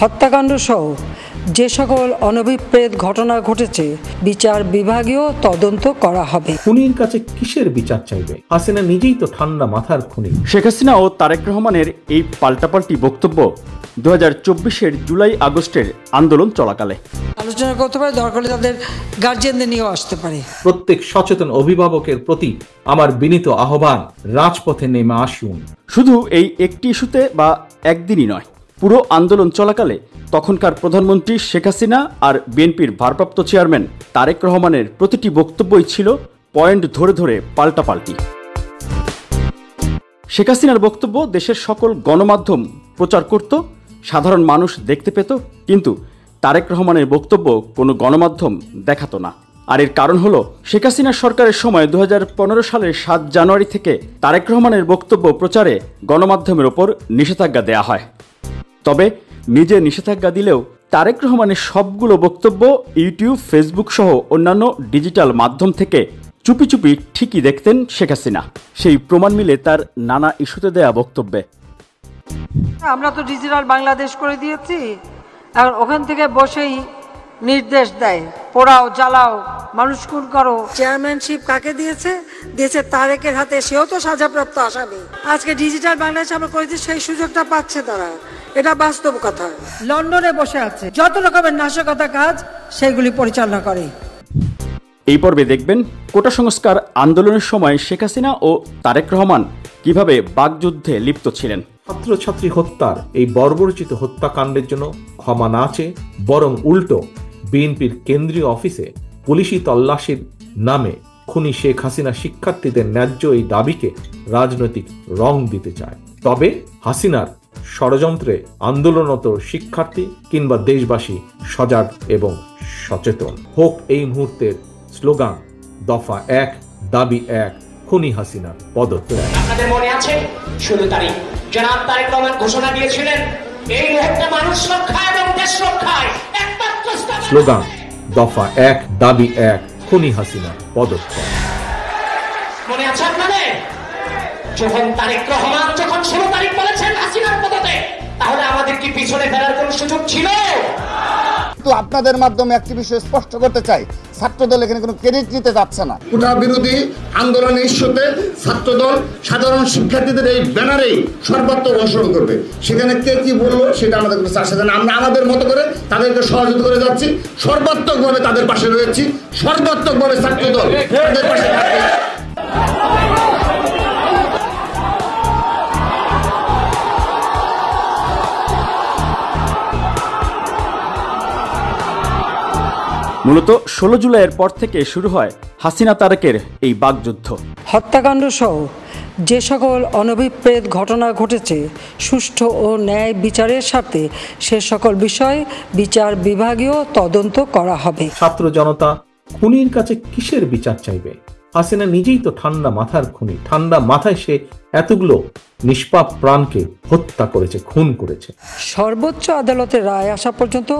হত্যাকাণ্ড সহ যে সকল অনভিপ্রেত ঘটনা ঘটেছে বিচার বিভাগীয় তদন্ত করা হবে। খুনির কাছে কিসের বিচার চাইবে? হাসিনা নিজেই তো ঠান্ডা মাথার খুনি। শেখ হাসিনা ও তারেক রহমানের এই পাল্টাপাল্টি বক্তব্য 2024-এর জুলাই আগস্টের আন্দোলন চলাকালে আলোচনা করতে পারে, দরকার হলে তাদের গার্জিয়ানদের নিয়েও আসতে পারে। প্রত্যেক সচেতন অভিভাবকের প্রতি আমার বিনীত আহ্বান, রাজপথে নেমে আসুন। শুধু এই একটি ইস্যুতে বা একদিনই নয়, পুরো আন্দোলন চলাকালে তখনকার প্রধানমন্ত্রী শেখ হাসিনা আর বিএনপির ভারপ্রাপ্ত চেয়ারম্যান তারেক রহমানের প্রতিটি বক্তব্যই ছিল পয়েন্ট ধরে ধরে পাল্টাপাল্টি। শেখ হাসিনার বক্তব্য দেশের সকল গণমাধ্যম প্রচার করত, সাধারণ মানুষ দেখতে পেত, কিন্তু তারেক রহমানের বক্তব্য কোনো গণমাধ্যম দেখাতো না। আর এর কারণ হলো শেখ হাসিনার সরকারের সময় 2015 সালের 7 জানুয়ারি থেকে তারেক রহমানের বক্তব্য প্রচারে গণমাধ্যমের ওপর নিষেধাজ্ঞা দেয়া হয়। তবে নিজে নিষেধাজ্ঞা দিলেও তারেক রহমানের সবগুলো বক্তব্য ইউটিউব, ফেসবুক সহ অন্যান্য ডিজিটাল মাধ্যম থেকে চুপি চুপি ঠিকই দেখতেন শেখ হাসিনা। সেই প্রমাণ মিলে তার নানা ইস্যুতে দেয়া বক্তব্যে। আমরা তো ডিজিটাল বাংলাদেশ করে দিয়েছি, আর ওখান থেকে বসেই নির্দেশ দেয়, পোড়াও, জ্বালাও, মানুষ খুন করো। চেয়ারম্যানশিপ কাকে দিয়েছে? দিয়েছে তারেকের হাতে, সেও তো সাজাপ্রাপ্ত আসামি। আজকে ডিজিটাল বাংলাদেশ আমরা করে দিচ্ছি, সেই সুযোগটা পাচ্ছে তারা। এটা বাস্তব কথা। লন্ডনে বসে আছে, যত রকমের নাশকতা কাজ সেগুলি পরিচালনা করে। এই পর্বে দেখবেন কোটা সংস্কার আন্দোলনের সময় শেখ হাসিনা ও তারেক রহমান কিভাবে বাকযুদ্ধে লিপ্ত ছিলেন। ছাত্রছাত্রী হত্যার এই বর্বরচিত হত্যাকাণ্ডের জন্য ক্ষমা না চেয়ে বরং উল্টো বিএনপির কেন্দ্রীয় অফিসে পুলিশি তল্লাশির নামে খুনি শেখ হাসিনা শিক্ষার্থীদের ন্যায্য এই দাবিকে রাজনৈতিক রং দিতে চায়। তবে হাসিনার ষড়যন্ত্রে আন্দোলনরত শিক্ষার্থী কিংবা দেশবাসী সজাগ এবং সচেতন হোক। এই মুহূর্তের স্লোগান দফা 1, দাবি 1, খুনি হাসিনার পদত্যাগ। আপনাদের মনে আছে 16 তারিখ জনাব তারেক রহমান ঘোষণা দিয়েছিলেন এই মুহূর্তে মানুষ রক্ষা এবং দেশ রক্ষায় একমাত্র স্লোগান দফা 1, দাবি 1, খুনি হাসিনার পদত্যাগ। মনে আছে আপনাদের? যখন তারেক রহমান 16 তারিখ বলেছেন হাসিনার পদত্যাগ, তাহলে আমাদের কি পিছনে ফেরার কোনো সুযোগ ছিল? তো আপনাদের মাধ্যমে একটি বিষয় স্পষ্ট করতে চাই, ছাত্রদল এখানে কোনো ক্রেডিট নিতে যাচ্ছে না। কোটা বিরোধী আন্দোলনের ইস্যুতে ছাত্রদল সাধারণ শিক্ষার্থীদের এই ব্যানারেই সর্বাত্মক অংশগ্রহণ করবে। সেখানে কে কি বললো সেটা আমাদের কোনো চাষে না। আমরা আমাদের মতো করে তাদেরকে সহযোগিতা করে যাচ্ছি, সর্বাত্মকভাবে তাদের পাশে রয়েছি, সর্বাত্মকভাবে ছাত্রদল তাদের পাশে থাকবে। মূলত 16 জুলাইয়ের পর থেকে শুরু হয় হাসিনা তারেকের এই বাকযুদ্ধ। হত্যাকাণ্ড সহ যে সকল অনভিপ্রেত ঘটনা ঘটেছে সুষ্ঠু ও ন্যায় বিচারের স্বার্থে সে সকল বিষয় বিচার বিভাগীয় তদন্ত করা হবে। ছাত্র জনতা খুনির কাছে কিসের বিচার চাইবে? হাসিনা নিজেই তো ঠান্ডা মাথার খুনি। ঠান্ডা মাথায় সে এতগুলো নিষ্পাপ প্রাণকে হত্যা করেছে, খুন করেছে। সর্বোচ্চ আদালতের রায় আসা পর্যন্ত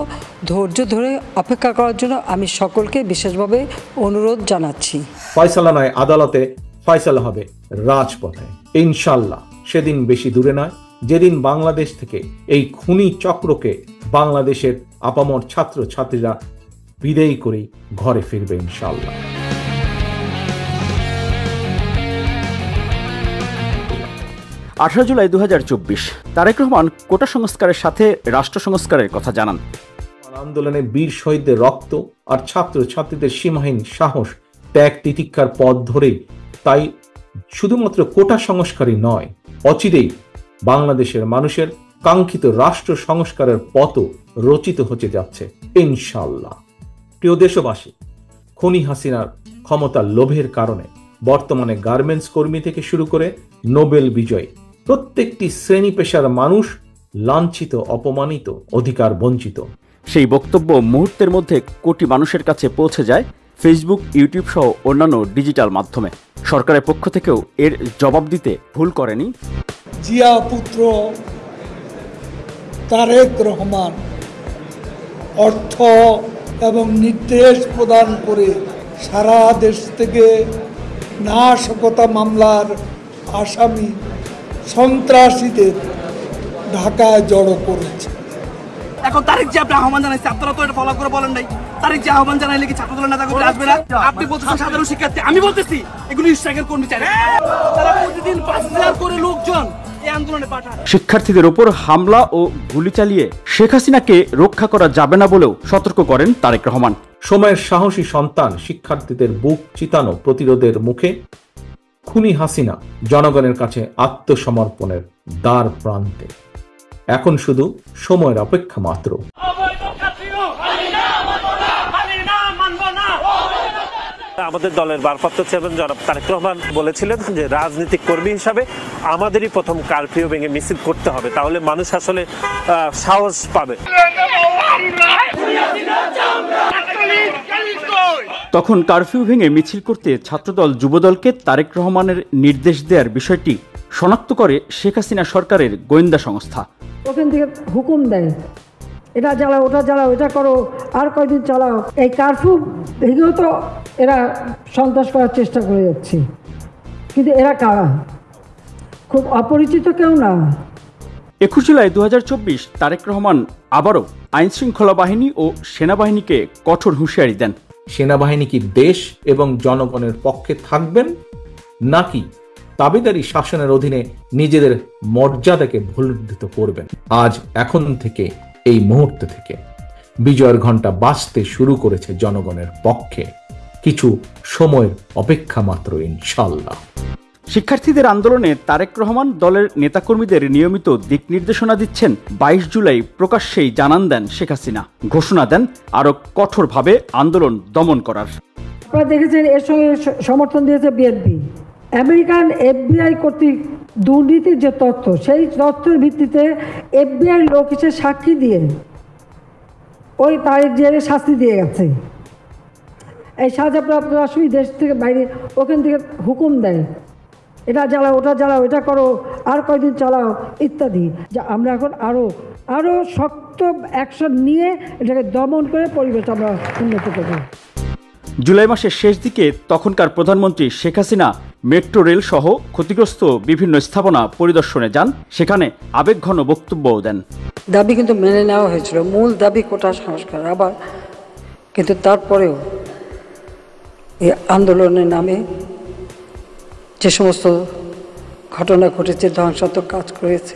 ধৈর্য ধরে অপেক্ষা করার জন্য আমি সকলকে বিশেষভাবে অনুরোধ জানাচ্ছি। ফয়সালা নয় আদালতে, ফয়সালা হবে রাজপথে ইনশাল্লাহ। সেদিন বেশি দূরে নয় যেদিন বাংলাদেশ থেকে এই খুনি চক্রকে বাংলাদেশের আপামর ছাত্র ছাত্রীরা বিদায় করেই ঘরে ফিরবে ইনশাল্লাহ। 18 জুলাই 2024 তারেক রহমান কোটা সংস্কারের সাথে রাষ্ট্র সংস্কারের কথা জানান। আন্দোলনে বীর শহীদদের রক্ত আর ছাত্র ছাত্রীদের সীমাহীন সাহস, ত্যাগ, তিতিক্ষার পথ ধরেই তাই শুধুমাত্র কোটা সংস্কারই নয়, অচিরেই বাংলাদেশের মানুষের কাঙ্ক্ষিত রাষ্ট্র সংস্কারের পথও রচিত হতে যাচ্ছে ইনশাল্লাহ। প্রিয় দেশবাসী, খুনি হাসিনার ক্ষমতার লোভের কারণে বর্তমানে গার্মেন্টস কর্মী থেকে শুরু করে নোবেল বিজয়ী প্রত্যেকটি শ্রেণী পেশার মানুষ লাঞ্ছিত, অপমানিত, অধিকার বঞ্চিত। সেই বক্তব্য মুহূর্তের মধ্যে কোটি মানুষের কাছে পৌঁছে যায় ফেসবুক, ইউটিউব সহ অন্যান্য ডিজিটাল মাধ্যমে। সরকারের পক্ষ থেকেও এর জবাব দিতে ভুল করেনি জিয়া পুত্র তারেক রহমান। অর্থ এবং নির্দেশ প্রদান করে সারা দেশ থেকে নাশকতা মামলার আসামি সন্ত্রাসীদের ঢাকায় জড়ো করেছে। এখন তারিখ যে আপনি আহ্বান জানাইছে, আপনারা তো এটা ফলো করে বলেন নাই। তারিখ যে আহ্বান জানাইলে কি ছাত্রদলের নেতা কর্মী আসবে না? আপনি বলছেন সাধারণ শিক্ষার্থী, আমি বলতেছি এগুলো স্ট্রাইকের কর্মী চাই। তারা প্রতিদিন 5,000 করে লোকজন এই আন্দোলনে পাঠায়। শিক্ষার্থীদের ওপর হামলা ও গুলি চালিয়ে শেখ হাসিনাকে রক্ষা করা যাবে না বলেও সতর্ক করেন তারেক রহমান। সময়ের সাহসী সন্তান শিক্ষার্থীদের বুক চিতানো প্রতিরোধের মুখে খুনি হাসিনা জনগণের কাছে আত্মসমর্পণের দ্বার প্রান্তে। এখন শুধু সময়ের অপেক্ষা মাত্র। আমাদের দলের ভারপ্রাপ্ত চেয়ারম্যান জনাব তারেক রহমান বলেছিলেন যে রাজনৈতিক কর্মী হিসাবে আমাদেরই প্রথম কারফিউ ভেঙে মিছিল করতে হবে, তাহলে মানুষ আসলে সাহস পাবে। তখন কারফিউ ভেঙে মিছিল করতে ছাত্রদল যুবদলকে তারেক রহমানের নির্দেশ দেওয়ার বিষয়টি শনাক্ত করে শেখ হাসিনা সরকারের গোয়েন্দা সংস্থা। ওখান থেকে হুকুম দেয়, এটা জ্বালাও, ওটা জ্বালাও, এটা করো, আর কয়দিন চালাও। এই কারফিউ ভেঙেও তো এরা সন্ত্রাস করার চেষ্টা করে যাচ্ছে। কিন্তু এরা কারা? খুব অপরিচিত কেউ না। 21 জুলাই 2024 তারেক রহমান আবারও আইনশৃঙ্খলা বাহিনী ও সেনাবাহিনীকে কঠোর হুঁশিয়ারি দেন। সেনাবাহিনী কি দেশ এবং জনগণের পক্ষে থাকবেন, নাকি তাবেদারি শাসনের অধীনে নিজেদের মর্যাদাকে ভুলুণ্ঠিত করবেন? আজ এখন থেকে, এই মুহূর্ত থেকে বিজয়ের ঘণ্টা বাজতে শুরু করেছে জনগণের পক্ষে। কিছু সময়ের অপেক্ষা মাত্র, ইনশাল্লাহ। শিক্ষার্থীদের আন্দোলনে তারেক রহমান দলের নেতাকর্মীদের নিয়মিত দিক নির্দেশনা দিচ্ছেন। 22 জুলাই প্রকাশ্যেই জানান দেন শেখ হাসিনা, ঘোষণা দেন আরো কঠোরভাবে আন্দোলন দমন করার। আপনারা দেখেছেন এর সঙ্গে সমর্থন দিয়েছে বিএনপি। আমেরিকান FBI কর্তৃক দুর্নীতির যে তথ্য, সেই তথ্যের ভিত্তিতে FBI লোক হিসেবে সাক্ষী দিয়ে ওই তারিখ জেলে শাস্তি দিয়ে গেছে। এই শাহজাহান দেশ থেকে বাইরে ওখান থেকে হুকুম দেয়, এটা জ্বালাও, ওটা জ্বালাও, এটা করো, আর কয়দিন চালাও, ইত্যাদি। যা আমরা এখন আরও শক্ত অ্যাকশন নিয়ে এটাকে দমন করে পরিবেশ আমরা উন্নত করব। জুলাই মাসের শেষ দিকে তখনকার প্রধানমন্ত্রী শেখ হাসিনা মেট্রো রেল সহ ক্ষতিগ্রস্ত বিভিন্ন স্থাপনা পরিদর্শনে যান। সেখানে আবেগঘন বক্তব্যও দেন। দাবি কিন্তু মেনে নেওয়া হয়েছিল, মূল দাবি কোটা সংস্কার। আবার কিন্তু তারপরেও এই আন্দোলনের নামে যে সমস্ত ঘটনা ঘটেছে, ধ্বংসাত্মক কাজ করেছে,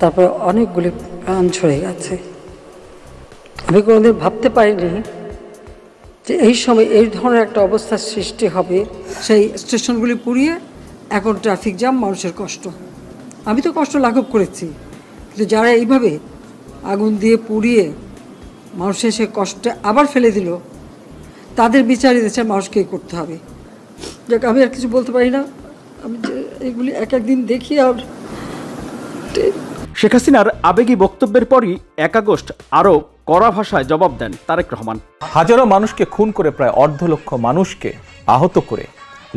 তারপরে অনেকগুলি প্রাণ ঝরে গেছে। আমি কোনোদিন ভাবতে পারিনি যে এই সময় এই ধরনের একটা অবস্থার সৃষ্টি হবে। সেই স্টেশনগুলি পুড়িয়ে এখন ট্রাফিক জ্যাম, মানুষের কষ্ট। আমি তো কষ্ট লাঘব করেছি, কিন্তু যারা এইভাবে আগুন দিয়ে পুড়িয়ে মানুষের সে কষ্টে আবার ফেলে দিল, তাদের বিচারই দেশের মানুষকেই করতে হবে। যাক, আমি আর কিছু বলতে পারি না। আমি যে এগুলি এক একদিন দেখি। আর শেখ হাসিনার আবেগী বক্তব্যের পরই 1 আগস্ট আরও কড়া ভাষায় জবাব দেন তারেক রহমান। হাজারো মানুষকে খুন করে, প্রায় 1.5 লক্ষ মানুষকে আহত করে,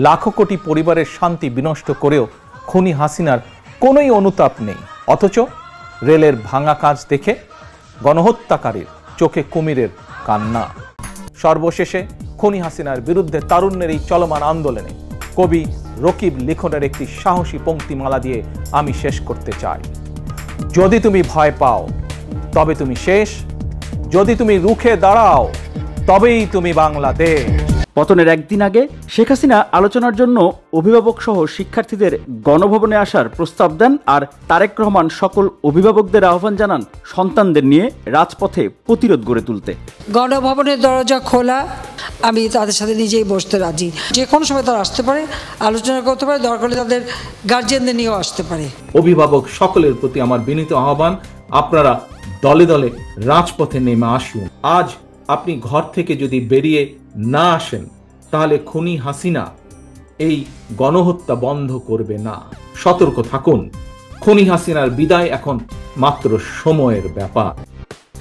লাখো কোটি পরিবারের শান্তি বিনষ্ট করেও খুনি হাসিনার কোনোই অনুতাপ নেই। অথচ রেলের ভাঙা কাজ দেখে গণহত্যাকারীর চোখে কুমিরের কান্না। সর্বশেষে খুনি হাসিনার বিরুদ্ধে তারুণ্যের এই চলমান আন্দোলনে কবি রকিব লিখনের একটি সাহসী পংক্তিমালা দিয়ে আমি শেষ করতে চাই। যদি তুমি ভয় পাও তবে তুমি শেষ, যদি তুমি রুখে দাঁড়াও তবেই তুমি বাংলাদেশ। পতনের একদিন আগে শেখ হাসিনা আলোচনার জন্য অভিভাবক সহ শিক্ষার্থীদের গণভবনে আসার প্রস্তাব দেন। আর তারেক রহমান সকল অভিভাবকদের আহ্বান জানান সন্তানদের নিয়ে রাজপথে প্রতিরোধ গড়ে তুলতে। গণভবনের দরজা খোলা, আমি তাদের সাথে নিজেই বসতে রাজি। যে কোনো সময় তারা আসতে পারে, আলোচনা করতে পারে, দরকার হলে তাদের গার্জিয়ানদের নিয়েও আসতে পারে। অভিভাবক সকলের প্রতি আমার বিনীত আহ্বান, আপনারা দলে দলে রাজপথে নেমে আসুন। আজ আপনি ঘর থেকে যদি বেরিয়ে না আসেন, তাহলে খুনি হাসিনা এই গণহত্যা বন্ধ করবে না। সতর্ক থাকুন, খুনি হাসিনার বিদায় এখন মাত্র সময়ের ব্যাপার।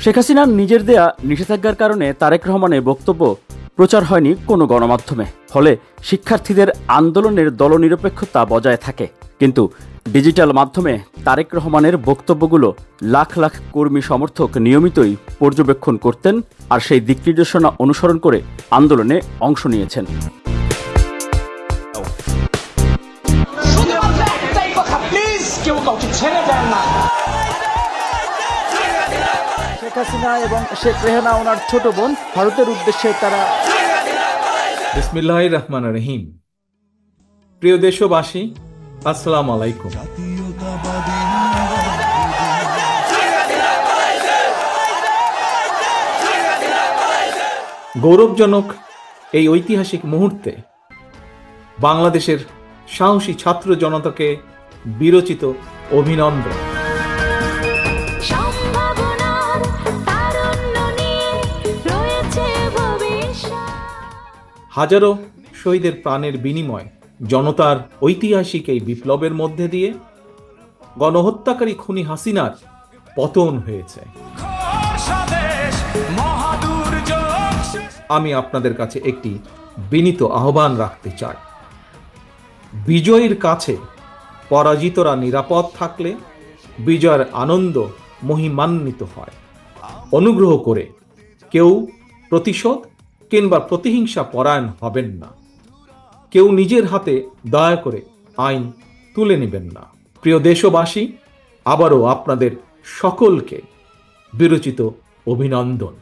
শেখ হাসিনার নিজের দেয়া নিষেধাজ্ঞার কারণে তারেক রহমানের বক্তব্য প্রচার হয়নি কোনো গণমাধ্যমে। ফলে শিক্ষার্থীদের আন্দোলনের দলনিরপেক্ষতা বজায় থাকে। কিন্তু ডিজিটাল মাধ্যমে তারেক রহমানের বক্তব্যগুলো লাখ লাখ কর্মী সমর্থক নিয়মিতই পর্যবেক্ষণ করতেন, আর সেই দিক নির্দেশনা অনুসরণ করে আন্দোলনে অংশ নিয়েছেন। শেখ হাসিনা এবং শেখ রেহানা ওনার ছোট বোন ভারতের উদ্দেশ্যে তারা বিসমিল্লাহির রহমানির রহিম। প্রিয় দেশবাসী, আসসালামু আলাইকুম। গৌরবজনক এই ঐতিহাসিক মুহূর্তে বাংলাদেশের সাহসী ছাত্র জনতাকে বিরচিত অভিনন্দন। হাজারো শহীদের প্রাণের বিনিময় জনতার ঐতিহাসিক এই বিপ্লবের মধ্যে দিয়ে গণহত্যাকারী খুনি হাসিনার পতন হয়েছে। আমি আপনাদের কাছে একটি বিনীত আহ্বান রাখতে চাই। বিজয়ীর কাছে পরাজিতরা নিরাপদ থাকলে বিজয়ের আনন্দ মহিমান্বিত হয়। অনুগ্রহ করে কেউ প্রতিশোধ কিংবা প্রতিহিংসা পরায়ণ হবেন না। কেউ নিজের হাতে দয়া করে আইন তুলে নেবেন না। প্রিয় দেশবাসী, আবারও আপনাদের সকলকে বিরচিত অভিনন্দন।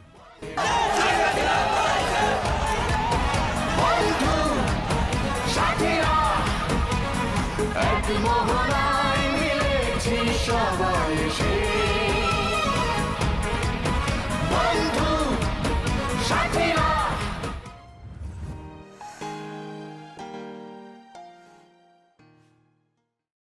এক মোহনায় মিলেছি সবাই।